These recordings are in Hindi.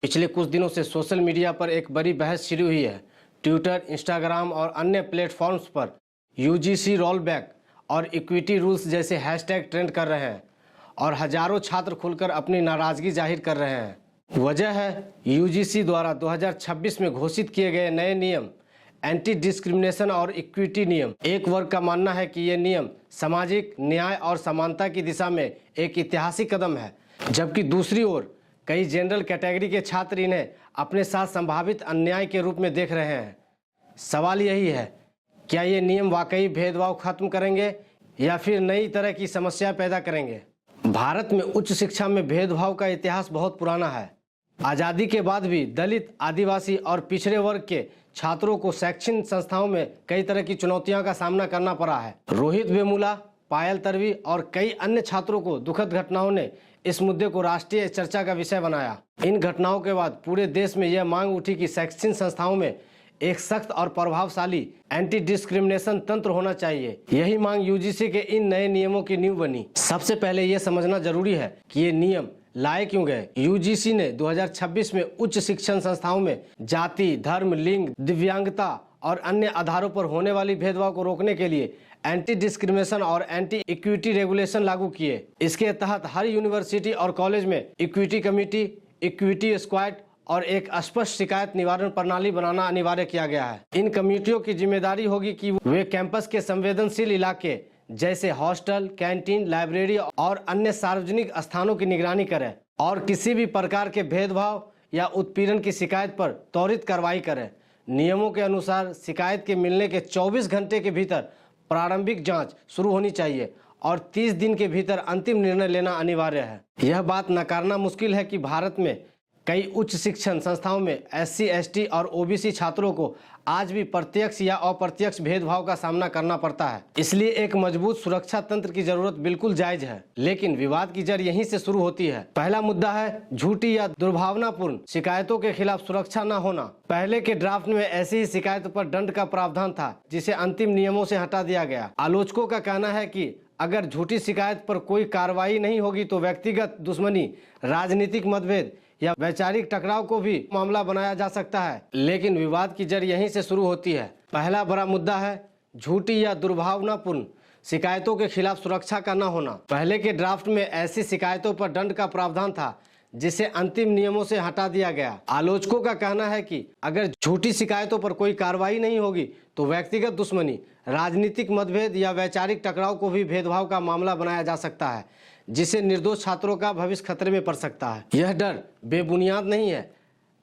पिछले कुछ दिनों से सोशल मीडिया पर एक बड़ी बहस शुरू हुई है। ट्विटर, इंस्टाग्राम और अन्य प्लेटफॉर्म्स पर यूजीसी रोल बैक और इक्विटी रूल्स जैसे हैशटैग ट्रेंड कर रहे हैं और हजारों छात्र खुलकर अपनी नाराजगी जाहिर कर रहे हैं। वजह है यूजीसी द्वारा 2026 में घोषित किए गए नए नियम, एंटी डिस्क्रिमिनेशन और इक्विटी नियम। एक वर्ग का मानना है कि ये नियम सामाजिक न्याय और समानता की दिशा में एक ऐतिहासिक कदम है, जबकि दूसरी ओर कई जनरल कैटेगरी के छात्र इन्हें अपने साथ संभावित अन्याय के रूप में देख रहे हैं। सवाल यही है, क्या ये नियम वाकई भेदभाव खत्म करेंगे या फिर नई तरह की समस्या पैदा करेंगे? भारत में उच्च शिक्षा में भेदभाव का इतिहास बहुत पुराना है। आज़ादी के बाद भी दलित, आदिवासी और पिछड़े वर्ग के छात्रों को शैक्षणिक संस्थाओं में कई तरह की चुनौतियों का सामना करना पड़ा है। रोहित वेमुला, पायल तन्वी और कई अन्य छात्रों को दुखद घटनाओं ने इस मुद्दे को राष्ट्रीय चर्चा का विषय बनाया। इन घटनाओं के बाद पूरे देश में यह मांग उठी कि शैक्षणिक संस्थाओं में एक सख्त और प्रभावशाली एंटी डिस्क्रिमिनेशन तंत्र होना चाहिए। यही मांग यूजीसी के इन नए नियमों की नींव बनी। सबसे पहले यह समझना जरूरी है कि ये नियम लाए क्यों गए। यूजीसी ने 2026 में उच्च शिक्षण संस्थाओं में जाति, धर्म, लिंग, दिव्यांगता और अन्य आधारों पर होने वाली भेदभाव को रोकने के लिए एंटी डिस्क्रिमिनेशन और एंटी इक्विटी रेगुलेशन लागू किए। इसके तहत हर यूनिवर्सिटी और कॉलेज में इक्विटी कमेटी, इक्विटी स्क्वाड और एक स्पष्ट शिकायत निवारण प्रणाली बनाना अनिवार्य किया गया है। इन कमेटियों की जिम्मेदारी होगी कि वे कैंपस के संवेदनशील इलाके जैसे हॉस्टल, कैंटीन, लाइब्रेरी और अन्य सार्वजनिक स्थानों की निगरानी करें और किसी भी प्रकार के भेदभाव या उत्पीड़न की शिकायत पर त्वरित कार्रवाई करें। नियमों के अनुसार शिकायत के मिलने के 24 घंटे के भीतर प्रारंभिक जांच शुरू होनी चाहिए और 30 दिन के भीतर अंतिम निर्णय लेना अनिवार्य है। यह बात नकारना मुश्किल है कि भारत में कई उच्च शिक्षण संस्थाओं में एससी, एसटी और ओबीसी छात्रों को आज भी प्रत्यक्ष या अप्रत्यक्ष भेदभाव का सामना करना पड़ता है। इसलिए एक मजबूत सुरक्षा तंत्र की जरूरत बिल्कुल जायज है, लेकिन विवाद की जड़ यहीं से शुरू होती है। पहला मुद्दा है झूठी या दुर्भावनापूर्ण शिकायतों के खिलाफ सुरक्षा न होना। पहले के ड्राफ्ट में ऐसी ही शिकायतों पर दंड का प्रावधान था, जिसे अंतिम नियमों से हटा दिया गया। आलोचकों का कहना है कि अगर झूठी शिकायत पर कोई कार्रवाई नहीं होगी तो व्यक्तिगत दुश्मनी, राजनीतिक मतभेद या वैचारिक टकराव को भी मामला बनाया जा सकता है। लेकिन विवाद की जड़ यहीं से शुरू होती है। पहला बड़ा मुद्दा है झूठी या दुर्भावनापूर्ण शिकायतों के खिलाफ सुरक्षा का न होना। पहले के ड्राफ्ट में ऐसी शिकायतों पर दंड का प्रावधान था, जिसे अंतिम नियमों से हटा दिया गया। आलोचकों का कहना है कि अगर झूठी शिकायतों पर कोई कार्रवाई नहीं होगी तो व्यक्तिगत दुश्मनी, राजनीतिक मतभेद या वैचारिक टकराव को भी भेदभाव का मामला बनाया जा सकता है, जिससे निर्दोष छात्रों का भविष्य खतरे में पड़ सकता है। यह डर बेबुनियाद नहीं है।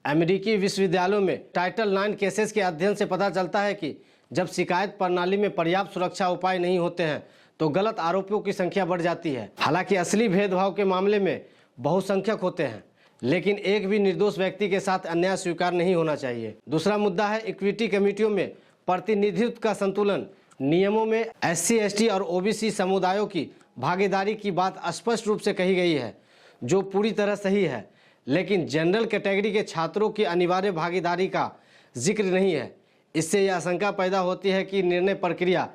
अमेरिकी विश्वविद्यालयों में टाइटल 9 केसेस के अध्ययन से पता चलता है कि जब शिकायत प्रणाली में पर्याप्त सुरक्षा उपाय नहीं होते हैं तो गलत आरोपों की संख्या बढ़ जाती है। हालांकि असली भेदभाव के मामले में बहुसंख्यक होते हैं, लेकिन एक भी निर्दोष व्यक्ति के साथ अन्याय स्वीकार नहीं होना चाहिए। दूसरा मुद्दा है इक्विटी कमेटियों में प्रतिनिधित्व का संतुलन। नियमों में एससी, एसटी और ओबीसी समुदायों की भागीदारी की बात स्पष्ट रूप से कही गई है, जो पूरी तरह सही है, लेकिन जनरल कैटेगरी के छात्रों की अनिवार्य भागीदारी का जिक्र नहीं है। इससे यह आशंका पैदा होती है कि निर्णय प्रक्रिया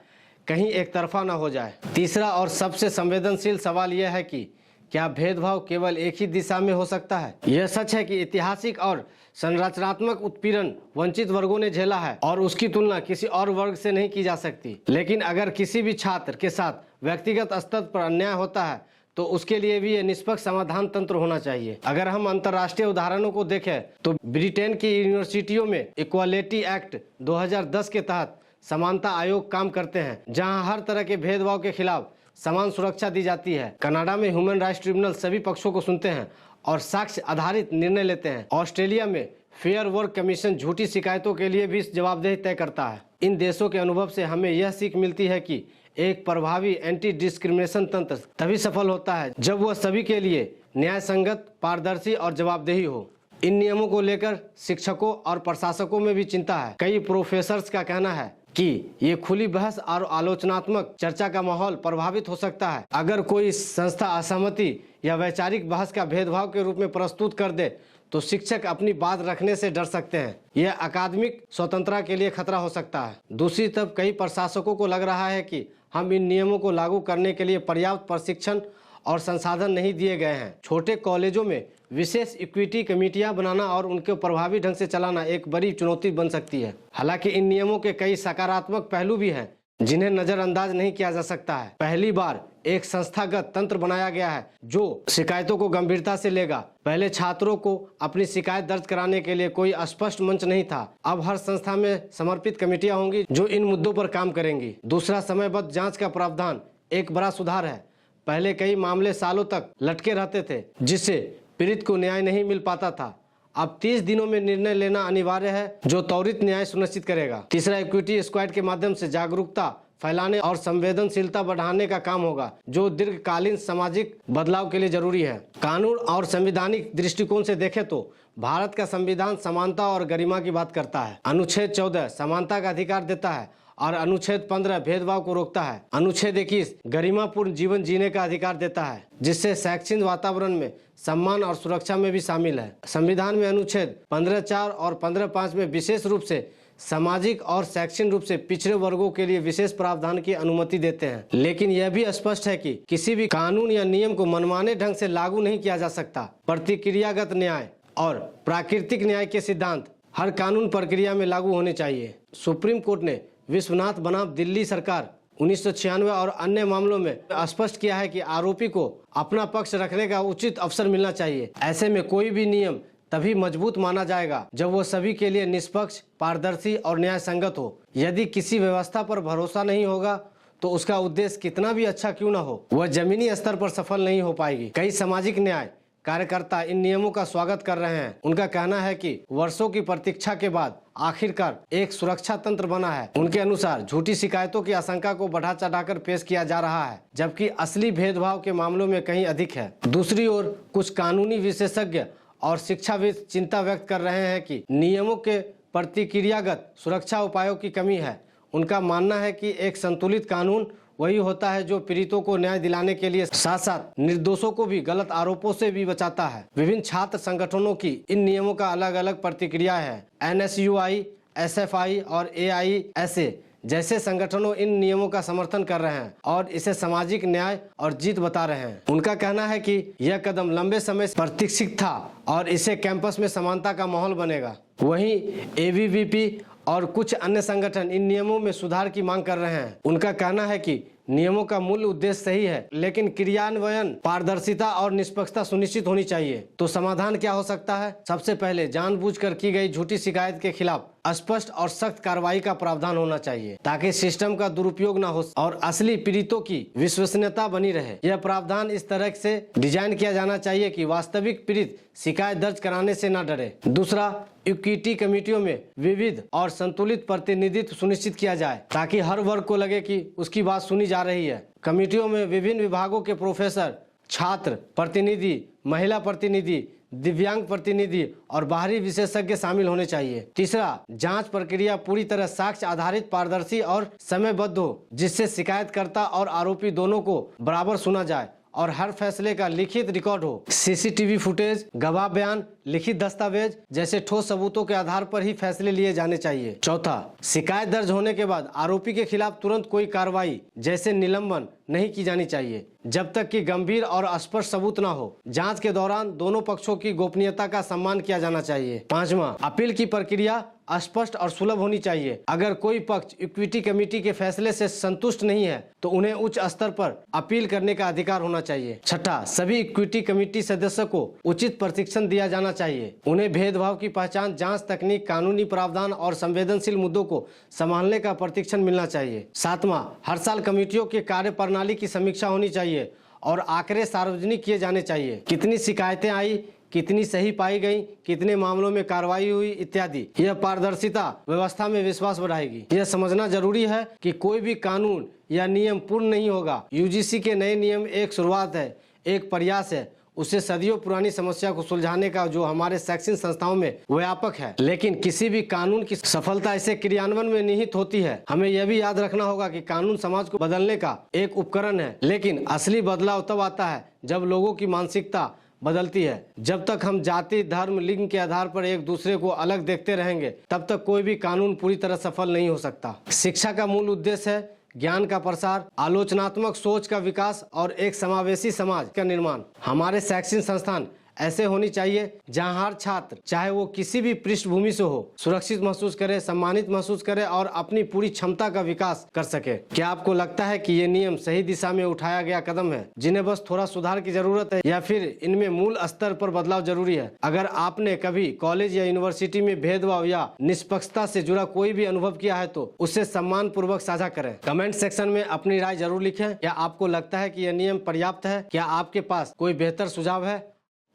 कहीं एक तरफा न हो जाए। तीसरा और सबसे संवेदनशील सवाल यह है कि क्या भेदभाव केवल एक ही दिशा में हो सकता है? यह सच है कि ऐतिहासिक और संरचनात्मक उत्पीड़न वंचित वर्गों ने झेला है और उसकी तुलना किसी और वर्ग से नहीं की जा सकती। लेकिन अगर किसी भी छात्र के साथ व्यक्तिगत स्तर पर अन्याय होता है तो उसके लिए भी यह निष्पक्ष समाधान तंत्र होना चाहिए। अगर हम अंतर्राष्ट्रीय उदाहरणों को देखें तो ब्रिटेन की यूनिवर्सिटियों में इक्वालिटी एक्ट 2010 के तहत समानता आयोग काम करते हैं, जहां हर तरह के भेदभाव के खिलाफ समान सुरक्षा दी जाती है। कनाडा में ह्यूमन राइट्स ट्रिब्यूनल सभी पक्षों को सुनते हैं और साक्ष्य आधारित निर्णय लेते हैं। ऑस्ट्रेलिया में फेयर वर्क कमीशन झूठी शिकायतों के लिए भी जवाबदेही तय करता है। इन देशों के अनुभव से हमें यह सीख मिलती है कि एक प्रभावी एंटी डिस्क्रिमिनेशन तंत्र तभी सफल होता है जब वह सभी के लिए न्याय संगत, पारदर्शी और जवाबदेही हो। इन नियमों को लेकर शिक्षकों और प्रशासकों में भी चिंता है। कई प्रोफेसर्स का कहना है कि ये खुली बहस और आलोचनात्मक चर्चा का माहौल प्रभावित हो सकता है। अगर कोई संस्था असहमति या वैचारिक बहस का भेदभाव के रूप में प्रस्तुत कर दे तो शिक्षक अपनी बात रखने से डर सकते हैं। यह अकादमिक स्वतंत्रता के लिए खतरा हो सकता है। दूसरी तरफ कई प्रशासकों को लग रहा है कि हम इन नियमों को लागू करने के लिए पर्याप्त प्रशिक्षण और संसाधन नहीं दिए गए हैं। छोटे कॉलेजों में विशेष इक्विटी कमेटियां बनाना और उनको प्रभावी ढंग से चलाना एक बड़ी चुनौती बन सकती है। हालांकि इन नियमों के कई सकारात्मक पहलू भी हैं जिन्हें नजरअंदाज नहीं किया जा सकता है। पहली बार एक संस्थागत तंत्र बनाया गया है जो शिकायतों को गंभीरता से लेगा। पहले छात्रों को अपनी शिकायत दर्ज कराने के लिए कोई स्पष्ट मंच नहीं था। अब हर संस्था में समर्पित कमेटियां होंगी जो इन मुद्दों पर काम करेंगी। दूसरा, समयबद्ध जांच का प्रावधान एक बड़ा सुधार है। पहले कई मामले सालों तक लटके रहते थे जिससे पीड़ित को न्याय नहीं मिल पाता था। अब 30 दिनों में निर्णय लेना अनिवार्य है जो त्वरित न्याय सुनिश्चित करेगा। तीसरा, इक्विटी स्क्वाड के माध्यम से जागरूकता फैलाने और संवेदनशीलता बढ़ाने का काम होगा जो दीर्घकालीन सामाजिक बदलाव के लिए जरूरी है। कानून और संवैधानिक दृष्टिकोण से देखें तो भारत का संविधान समानता और गरिमा की बात करता है। अनुच्छेद 14 समानता का अधिकार देता है और अनुच्छेद 15 भेदभाव को रोकता है। अनुच्छेद 21 गरिमापूर्ण जीवन जीने का अधिकार देता है जिससे शैक्षणिक वातावरण में सम्मान और सुरक्षा में भी शामिल है। संविधान में अनुच्छेद 15(4) और 15(5) में विशेष रूप से सामाजिक और शैक्षणिक रूप से पिछड़े वर्गों के लिए विशेष प्रावधान की अनुमति देते हैं। लेकिन यह भी स्पष्ट है कि किसी भी कानून या नियम को मनमाने ढंग से लागू नहीं किया जा सकता। प्रतिक्रियागत न्याय और प्राकृतिक न्याय के सिद्धांत हर कानून प्रक्रिया में लागू होने चाहिए। सुप्रीम कोर्ट ने विश्वनाथ बनाम दिल्ली सरकार 1996 और अन्य मामलों में स्पष्ट किया है कि आरोपी को अपना पक्ष रखने का उचित अवसर मिलना चाहिए। ऐसे में कोई भी नियम तभी मजबूत माना जाएगा जब वो सभी के लिए निष्पक्ष, पारदर्शी और न्याय संगत हो। यदि किसी व्यवस्था पर भरोसा नहीं होगा तो उसका उद्देश्य कितना भी अच्छा क्यों न हो, वह जमीनी स्तर पर सफल नहीं हो पाएगी। कई सामाजिक न्याय कार्यकर्ता इन नियमों का स्वागत कर रहे हैं। उनका कहना है कि वर्षों की प्रतीक्षा के बाद आखिरकार एक सुरक्षा तंत्र बना है। उनके अनुसार झूठी शिकायतों की आशंका को बढ़ा चढ़ाकर पेश किया जा रहा है जबकि असली भेदभाव के मामलों में कहीं अधिक है। दूसरी ओर कुछ कानूनी विशेषज्ञ और शिक्षाविद चिंता व्यक्त कर रहे हैं कि नियमों के प्रतिक्रियागत सुरक्षा उपायों की कमी है। उनका मानना है कि एक संतुलित कानून वही होता है जो पीड़ितों को न्याय दिलाने के लिए साथ साथ निर्दोषों को भी गलत आरोपों से भी बचाता है। विभिन्न छात्र संगठनों की इन नियमों का अलग अलग प्रतिक्रिया है। NSUI, SFI और AISA जैसे संगठनों इन नियमों का समर्थन कर रहे हैं और इसे सामाजिक न्याय और जीत बता रहे हैं। उनका कहना है कि यह कदम लंबे समय से प्रतीक्षित था और इससे कैंपस में समानता का माहौल बनेगा। वहीं ABVP और कुछ अन्य संगठन इन नियमों में सुधार की मांग कर रहे हैं। उनका कहना है कि नियमों का मूल उद्देश्य सही है लेकिन क्रियान्वयन, पारदर्शिता और निष्पक्षता सुनिश्चित होनी चाहिए। तो समाधान क्या हो सकता है? सबसे पहले जानबूझकर की गई झूठी शिकायत के खिलाफ स्पष्ट और सख्त कार्रवाई का प्रावधान होना चाहिए ताकि सिस्टम का दुरुपयोग न हो और असली पीड़ितों की विश्वसनीयता बनी रहे। यह प्रावधान इस तरह से डिजाइन किया जाना चाहिए कि वास्तविक पीड़ित शिकायत दर्ज कराने से न डरे। दूसरा, इक्विटी कमेटियों में विविध और संतुलित प्रतिनिधित्व सुनिश्चित किया जाए ताकि हर वर्ग को लगे कि उसकी बात सुनी जा रही है। कमेटियों में विभिन्न विभागों के प्रोफेसर, छात्र प्रतिनिधि, महिला प्रतिनिधि, दिव्यांग प्रतिनिधि और बाहरी विशेषज्ञ शामिल होने चाहिए। तीसरा, जांच प्रक्रिया पूरी तरह साक्ष्य आधारित, पारदर्शी और समयबद्ध हो जिससे शिकायतकर्ता और आरोपी दोनों को बराबर सुना जाए और हर फैसले का लिखित रिकॉर्ड हो। CCTV फुटेज, गवाह बयान, लिखित दस्तावेज जैसे ठोस सबूतों के आधार पर ही फैसले लिए जाने चाहिए। चौथा, शिकायत दर्ज होने के बाद आरोपी के खिलाफ तुरंत कोई कार्रवाई जैसे निलंबन नहीं की जानी चाहिए जब तक कि गंभीर और स्पष्ट सबूत न हो। जांच के दौरान दोनों पक्षों की गोपनीयता का सम्मान किया जाना चाहिए। पांचवा, अपील की प्रक्रिया स्पष्ट और सुलभ होनी चाहिए। अगर कोई पक्ष इक्विटी कमेटी के फैसले से संतुष्ट नहीं है तो उन्हें उच्च स्तर पर अपील करने का अधिकार होना चाहिए। छठा, सभी इक्विटी कमेटी सदस्यों को उचित प्रशिक्षण दिया जाना चाहिए। उन्हें भेदभाव की पहचान, जांच तकनीक, कानूनी प्रावधान और संवेदनशील मुद्दों को संभालने का प्रशिक्षण मिलना चाहिए। सातवां, हर साल कमेटियों के कार्य प्रणाली की समीक्षा होनी चाहिए और आंकड़े सार्वजनिक किए जाने चाहिए। कितनी शिकायतें आई, कितनी सही पाई गई, कितने मामलों में कार्रवाई हुई इत्यादि। यह पारदर्शिता व्यवस्था में विश्वास बढ़ाएगी। यह समझना जरूरी है कि कोई भी कानून या नियम पूर्ण नहीं होगा। UGC के नए नियम एक शुरुआत है, एक प्रयास है उसे सदियों पुरानी समस्या को सुलझाने का जो हमारे शैक्षणिक संस्थाओं में व्यापक है। लेकिन किसी भी कानून की सफलता इसे क्रियान्वयन में निहित होती है। हमें यह भी याद रखना होगा कि कानून समाज को बदलने का एक उपकरण है लेकिन असली बदलाव तब आता है जब लोगों की मानसिकता बदलती है। जब तक हम जाति, धर्म, लिंग के आधार पर एक दूसरे को अलग देखते रहेंगे तब तक कोई भी कानून पूरी तरह सफल नहीं हो सकता। शिक्षा का मूल उद्देश्य है ज्ञान का प्रसार, आलोचनात्मक सोच का विकास और एक समावेशी समाज का निर्माण। हमारे शैक्षणिक संस्थान ऐसे होनी चाहिए जहां हर छात्र, चाहे वो किसी भी पृष्ठभूमि से हो, सुरक्षित महसूस करे, सम्मानित महसूस करे और अपनी पूरी क्षमता का विकास कर सके। क्या आपको लगता है कि ये नियम सही दिशा में उठाया गया कदम है, जिन्हें बस थोड़ा सुधार की जरूरत है, या फिर इनमें मूल स्तर पर बदलाव जरूरी है? अगर आपने कभी कॉलेज या यूनिवर्सिटी में भेदभाव या निष्पक्षता से जुड़ा कोई भी अनुभव किया है तो उसे सम्मान पूर्वक साझा करें। कमेंट सेक्शन में अपनी राय जरूर लिखें। क्या आपको लगता है कि यह नियम पर्याप्त है? क्या आपके पास कोई बेहतर सुझाव है?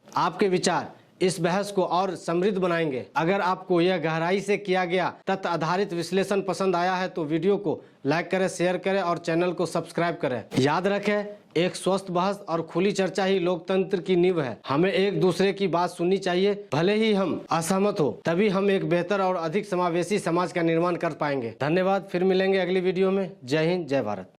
आपके विचार इस बहस को और समृद्ध बनाएंगे। अगर आपको यह गहराई से किया गया तथ्य आधारित विश्लेषण पसंद आया है तो वीडियो को लाइक करें, शेयर करें और चैनल को सब्सक्राइब करें। याद रखें, एक स्वस्थ बहस और खुली चर्चा ही लोकतंत्र की नींव है। हमें एक दूसरे की बात सुननी चाहिए, भले ही हम असहमत हो, तभी हम एक बेहतर और अधिक समावेशी समाज का निर्माण कर पाएंगे। धन्यवाद, फिर मिलेंगे अगली वीडियो में। जय हिंद, जय भारत।